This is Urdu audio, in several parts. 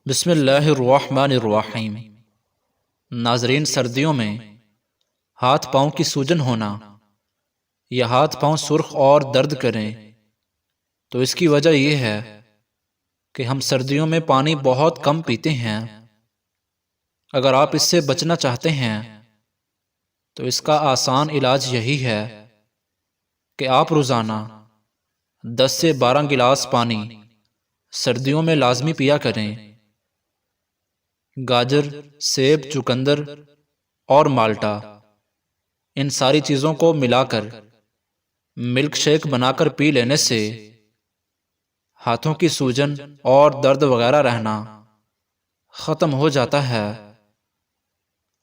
بسم اللہ الرحمن الرحیم۔ ناظرین، سردیوں میں ہاتھ پاؤں کی سوجن ہونا یا ہاتھ پاؤں سرخ اور درد کریں تو اس کی وجہ یہ ہے کہ ہم سردیوں میں پانی بہت کم پیتے ہیں۔ اگر آپ اس سے بچنا چاہتے ہیں تو اس کا آسان علاج یہی ہے کہ آپ روزانہ 10 سے 12 گلاس پانی سردیوں میں لازمی پیا کریں۔ گاجر، سیب، چقندر اور مالٹا، ان ساری چیزوں کو ملا کر ملک شیک بنا کر پی لینے سے ہاتھوں کی سوجن اور درد وغیرہ رہنا ختم ہو جاتا ہے۔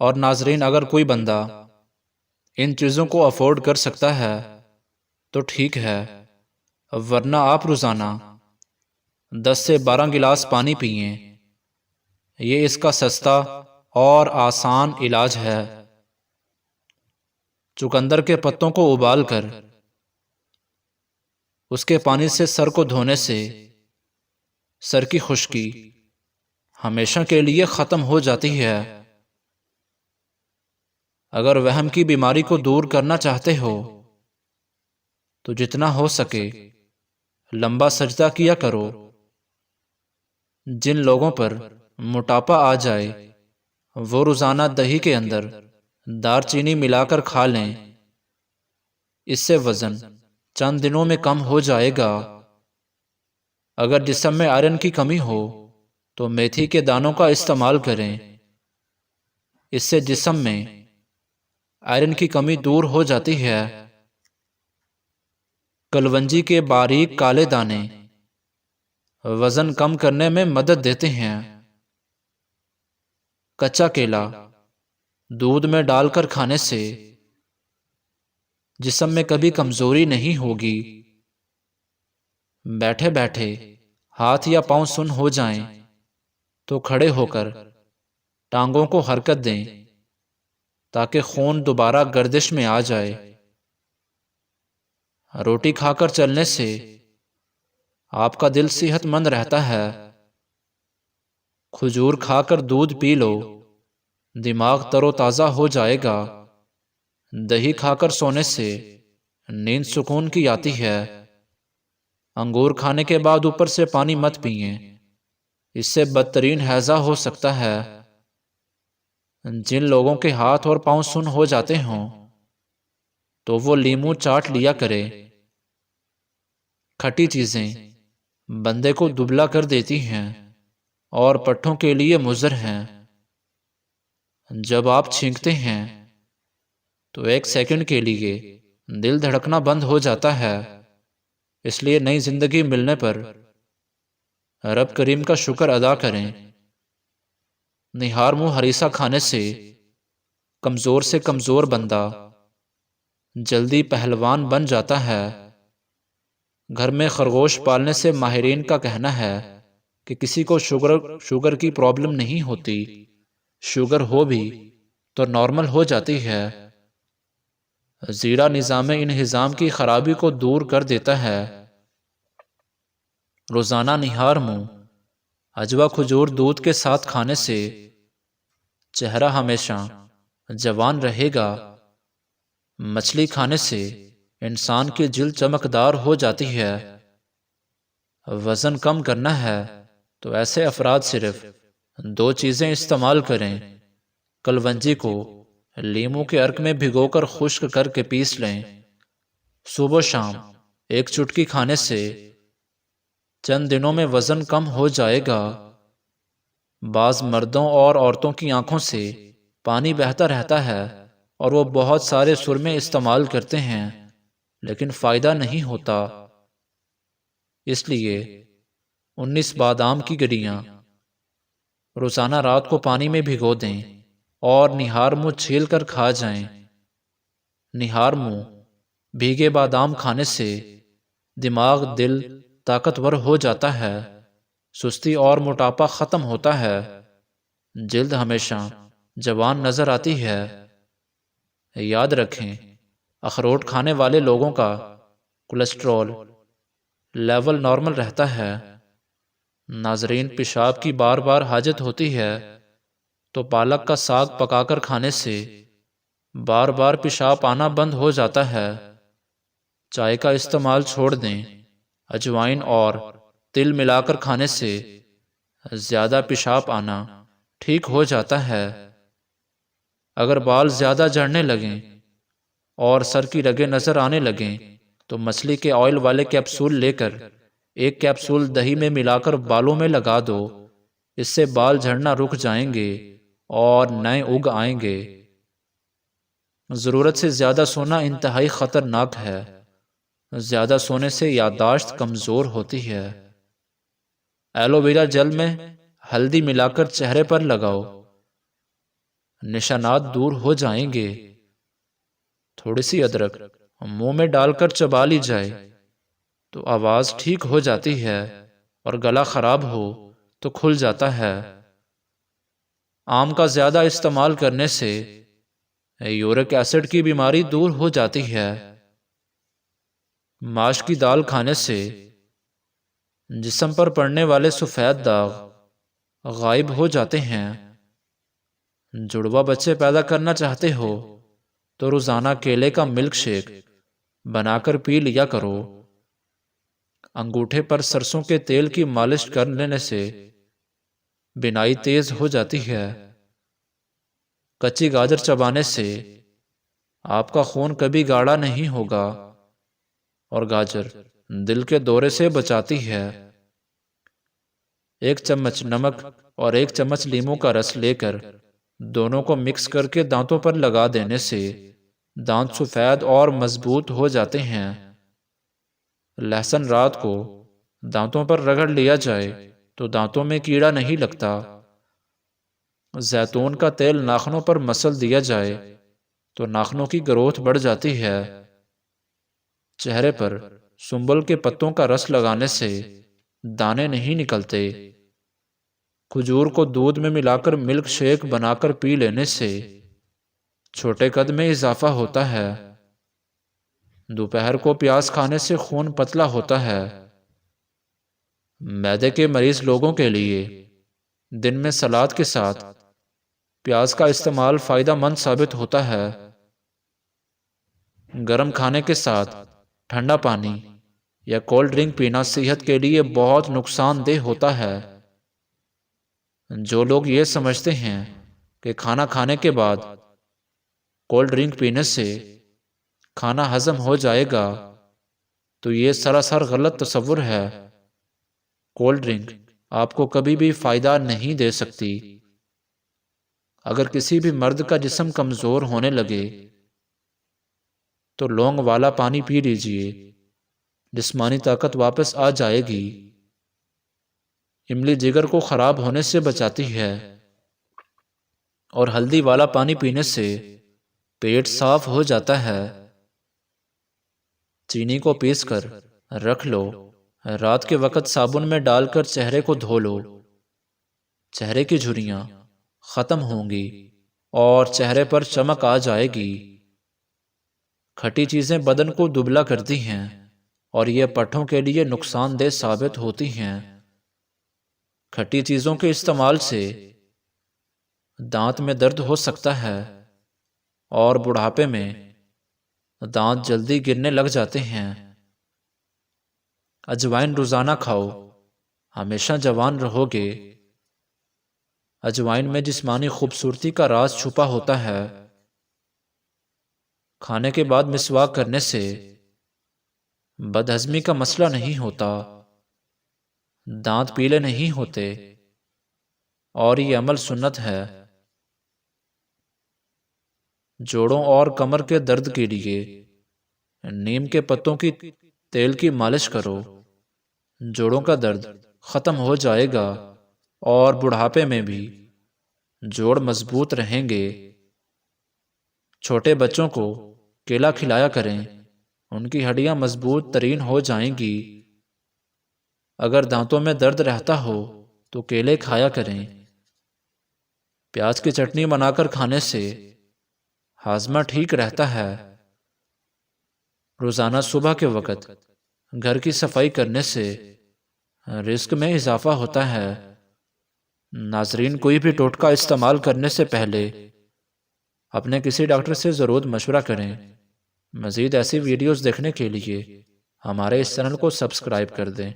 اور ناظرین، اگر کوئی بندہ ان چیزوں کو افورڈ کر سکتا ہے تو ٹھیک ہے، ورنہ آپ روزانہ 10 سے 12 گلاس پانی پئیں۔ یہ اس کا سستا اور آسان علاج ہے۔ چقندر کے پتوں کو ابال کر اس کے پانی سے سر کو دھونے سے سر کی خشکی ہمیشہ کے لیے ختم ہو جاتی ہے۔ اگر وہم کی بیماری کو دور کرنا چاہتے ہو تو جتنا ہو سکے لمبا سجدہ کیا کرو۔ جن لوگوں پر موٹاپا آ جائے وہ روزانہ دہی کے اندر دار چینی ملا کر کھا لیں، اس سے وزن چند دنوں میں کم ہو جائے گا۔ اگر جسم میں آئرن کی کمی ہو تو میتھی کے دانوں کا استعمال کریں، اس سے جسم میں آئرن کی کمی دور ہو جاتی ہے۔ کلونجی کے باریک کالے دانے وزن کم کرنے میں مدد دیتے ہیں۔ کچا کیلا دودھ میں ڈال کر کھانے سے جسم میں کبھی کمزوری نہیں ہوگی۔ بیٹھے بیٹھے ہاتھ یا پاؤں سن ہو جائیں تو کھڑے ہو کر ٹانگوں کو حرکت دیں تاکہ خون دوبارہ گردش میں آ جائے۔ روٹی کھا کر چلنے سے آپ کا دل صحت مند رہتا ہے۔ کھجور کھا کر دودھ پی لو، دماغ تر و تازہ ہو جائے گا۔ دہی کھا کر سونے سے نیند سکون کی آتی ہے۔ انگور کھانے کے بعد اوپر سے پانی مت پئیں، اس سے بدترین ہیضہ ہو سکتا ہے۔ جن لوگوں کے ہاتھ اور پاؤں سن ہو جاتے ہوں تو وہ لیموں چاٹ لیا کرے۔ کھٹی چیزیں بندے کو دبلا کر دیتی ہیں اور پٹھوں کے لیے مضر ہیں۔ جب آپ چھینکتے ہیں تو 1 سیکنڈ کے لیے دل دھڑکنا بند ہو جاتا ہے۔ اس لیے نئی زندگی ملنے پر رب کریم کا شکر ادا کریں۔ نہار منہ ہریسہ کھانے سے کمزور بندہ جلدی پہلوان بن جاتا ہے۔ گھر میں خرگوش پالنے سے ماہرین کا کہنا ہے کہ کسی کو شوگر کی پرابلم نہیں ہوتی، شوگر ہو بھی تو نارمل ہو جاتی ہے۔ زیرہ نظام انہضام کی خرابی کو دور کر دیتا ہے۔ روزانہ نہار منہ عجوا کھجور دودھ کے ساتھ کھانے سے چہرہ ہمیشہ جوان رہے گا۔ مچھلی کھانے سے انسان کی جلد چمکدار ہو جاتی ہے۔ وزن کم کرنا ہے تو ایسے افراد صرف 2 چیزیں استعمال کریں۔ کلونجی کو لیموں کے عرق میں بھگو کر خشک کر کے پیس لیں۔ صبح و شام 1 چٹکی کھانے سے چند دنوں میں وزن کم ہو جائے گا۔ بعض مردوں اور عورتوں کی آنکھوں سے پانی بہتا رہتا ہے اور وہ بہت سارے سرمے استعمال کرتے ہیں لیکن فائدہ نہیں ہوتا۔ اس لیے 19 بادام کی گڈیاں روزانہ رات کو پانی میں بھگو دیں اور نہار منہ چھیل کر کھا جائیں۔ نہار منہ بھیگے بادام کھانے سے دماغ، دل طاقتور ہو جاتا ہے، سستی اور موٹاپا ختم ہوتا ہے، جلد ہمیشہ جوان نظر آتی ہے۔ یاد رکھیں، اخروٹ کھانے والے لوگوں کا کولیسٹرول لیول نارمل رہتا ہے۔ ناظرین، پیشاب کی بار بار حاجت ہوتی ہے تو پالک کا ساگ پکا کر کھانے سے بار بار پیشاب آنا بند ہو جاتا ہے۔ چائے کا استعمال چھوڑ دیں۔ اجوائن اور تل ملا کر کھانے سے زیادہ پیشاب آنا ٹھیک ہو جاتا ہے۔ اگر بال زیادہ جھڑنے لگیں اور سر کی رگیں نظر آنے لگیں تو مچھلی کے آئل والے کیپسول لے کر ایک کیپسول دہی میں ملا کر بالوں میں لگا دو۔ اس سے بال جھڑنا رک جائیں گے اور نئے اگ آئیں گے۔ ضرورت سے زیادہ سونا انتہائی خطرناک ہے۔ زیادہ سونے سے یادداشت کمزور ہوتی ہے۔ ایلو ویرا جل میں ہلدی ملا کر چہرے پر لگاؤ، نشانات دور ہو جائیں گے۔ تھوڑی سی ادرک منہ میں ڈال کر چبا لی جائے تو آواز ٹھیک ہو جاتی ہے، اور گلا خراب ہو تو کھل جاتا ہے۔ آم کا زیادہ استعمال کرنے سے یورک ایسڈ کی بیماری دور ہو جاتی ہے۔ ماش کی دال کھانے سے جسم پر پڑنے والے سفید داغ غائب ہو جاتے ہیں۔ جڑوا بچے پیدا کرنا چاہتے ہو تو روزانہ کیلے کا ملک شیک بنا کر پی لیا کرو۔ انگوٹھے پر سرسوں کے تیل کی مالش کر لینے سے بینائی تیز ہو جاتی ہے۔ کچی گاجر چبانے سے آپ کا خون کبھی گاڑھا نہیں ہوگا، اور گاجر دل کے دورے سے بچاتی ہے۔ 1 چمچ نمک اور 1 چمچ لیموں کا رس لے کر دونوں کو مکس کر کے دانتوں پر لگا دینے سے دانت سفید اور مضبوط ہو جاتے ہیں۔ لہسن رات کو دانتوں پر رگڑ لیا جائے تو دانتوں میں کیڑا نہیں لگتا۔ زیتون کا تیل ناخنوں پر مسل دیا جائے تو ناخنوں کی گروتھ بڑھ جاتی ہے۔ چہرے پر سنبل کے پتوں کا رس لگانے سے دانے نہیں نکلتے۔ کھجور کو دودھ میں ملا کر ملک شیک بنا کر پی لینے سے چھوٹے قد میں اضافہ ہوتا ہے۔ دوپہر کو پیاز کھانے سے خون پتلا ہوتا ہے۔ معدے کے مریض لوگوں کے لیے دن میں سلاد کے ساتھ پیاز کا استعمال فائدہ مند ثابت ہوتا ہے۔ گرم کھانے کے ساتھ ٹھنڈا پانی یا کولڈ ڈرنک پینا صحت کے لیے بہت نقصان دہ ہوتا ہے۔ جو لوگ یہ سمجھتے ہیں کہ کھانا کھانے کے بعد کولڈ ڈرنک پینے سے کھانا ہضم ہو جائے گا تو یہ سراسر غلط تصور ہے۔ کولڈ ڈرنک آپ کو کبھی بھی فائدہ نہیں دے سکتی۔ اگر کسی بھی مرد کا جسم کمزور ہونے لگے تو لونگ والا پانی پی لیجئے، جسمانی طاقت واپس آ جائے گی۔ املی جگر کو خراب ہونے سے بچاتی ہے، اور ہلدی والا پانی پینے سے پیٹ صاف ہو جاتا ہے۔ چینی کو پیس کر رکھ لو، رات کے وقت صابن میں ڈال کر چہرے کو دھو لو۔ چہرے کی جھریاں ختم ہوں گی اور چہرے پر چمک آ جائے گی۔ کھٹی چیزیں بدن کو دبلا کرتی ہیں اور یہ پٹھوں کے لیے نقصان دہ ثابت ہوتی ہیں۔ کھٹی چیزوں کے استعمال سے دانت میں درد ہو سکتا ہے اور بڑھاپے میں دانت جلدی گرنے لگ جاتے ہیں۔ اجوائن روزانہ کھاؤ، ہمیشہ جوان رہو گے۔ اجوائن میں جسمانی خوبصورتی کا راز چھپا ہوتا ہے۔ کھانے کے بعد مسواک کرنے سے بد ہضمی کا مسئلہ نہیں ہوتا، دانت پیلے نہیں ہوتے، اور یہ عمل سنت ہے۔ جوڑوں اور کمر کے درد کے لیے نیم کے پتوں کی تیل کی مالش کرو۔ جوڑوں کا درد ختم ہو جائے گا اور بڑھاپے میں بھی جوڑ مضبوط رہیں گے۔ چھوٹے بچوں کو کیلا کھلایا کریں، ان کی ہڈیاں مضبوط ترین ہو جائیں گی۔ اگر دانتوں میں درد رہتا ہو تو کیلے کھایا کریں۔ پیاز کی چٹنی بنا کر کھانے سے ہاضمہ ٹھیک رہتا ہے۔ روزانہ صبح کے وقت گھر کی صفائی کرنے سے رزق میں اضافہ ہوتا ہے۔ ناظرین، کوئی بھی ٹوٹکا استعمال کرنے سے پہلے اپنے کسی ڈاکٹر سے ضرور مشورہ کریں۔ مزید ایسی ویڈیوز دیکھنے کے لیے ہمارے اس چینل کو سبسکرائب کر دیں۔